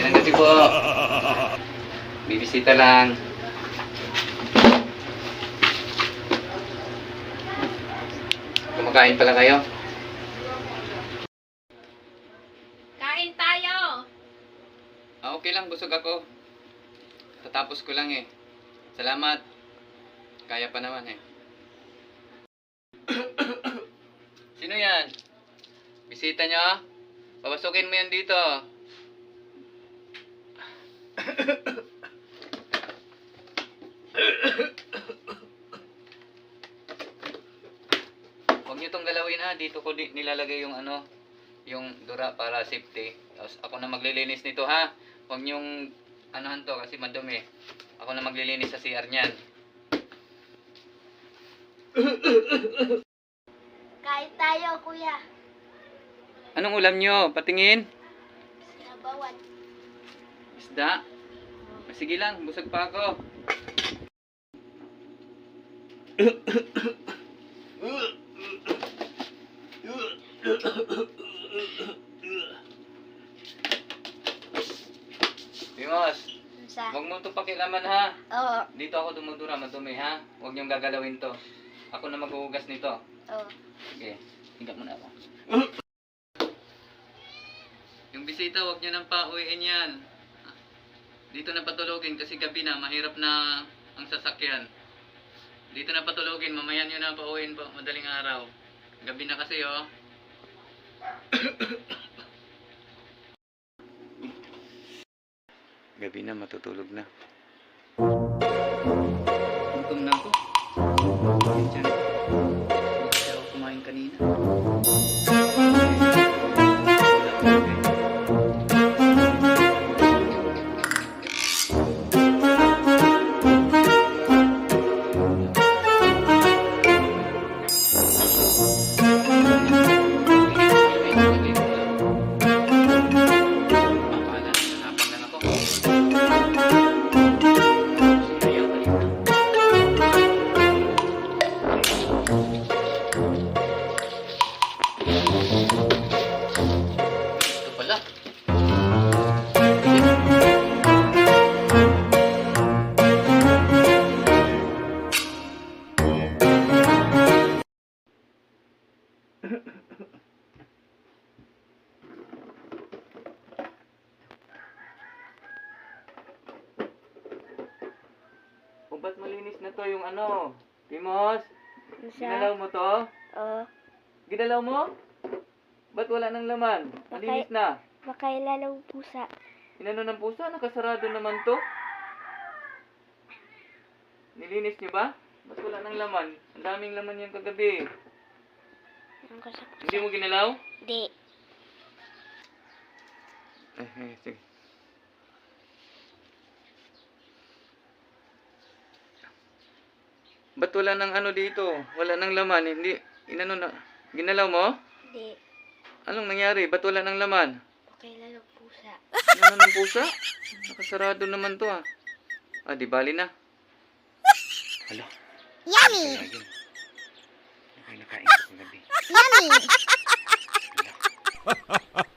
Magandang gabi po. Bibisita lang. Kumakain pala kayo? Kain tayo! Okay lang, busog ako. Tatapos ko lang eh. Salamat. Kaya pa naman eh. Sino yan? Bisita nyo? Papasukin mo yan dito. Huwag nyo itong galawin ha. Dito ko nilalagay yung ano, yung dura para safety. Tapos ako na maglilinis nito ha. Huwag nyong anuhan to kasi madumi. Ako na maglilinis sa CR niyan. Kain tayo, kuya. Anong ulam nyo? Patingin? Sinabawan. Isda? Sige lang, busog pa ako. Timos, huwag mo ito pakilaman ha. Oo. Dito ako dumudura, madumi ha. Huwag niyong gagalawin to. Ako na maghuhugas nito. Oo. Sige, higa muna ako. Yung bisita, huwag niyo nang pauwiin yan. Dito na patulogin kasi gabi na, mahirap na ang sasakyan. Dito na patulogin, mamaya niyo na pauwiin po, madaling araw. Gabi na kasi oh. Gabi na, matutulog na. Gutom na ako. Diyan. Hindi ako kumain kanina. Ito pala. O ba't malinis na to yung ano? Timos? Ginalaw mo to? Oo. Ginalaw mo? Ba't wala nang laman? Malinis na. Baka ilalaw pusa. Inano ng pusa? Nakasarado naman to. Nilinis niyo ba? Ba't wala nang laman? Ang daming laman yung kagabi. Hindi mo ginalaw? Di. Sige. Ba't wala nang ano dito? Wala nang laman. Hindi, inano na. Ginalaw mo? Di. Anong nangyari? Ba't wala nang laman? Baka ilalaw pusa. Ano ng pusa? Nakasarado naman to ah. Ah, di bali na. Hala. Yummy! Nakain ko kagabi. Yummy! Hala.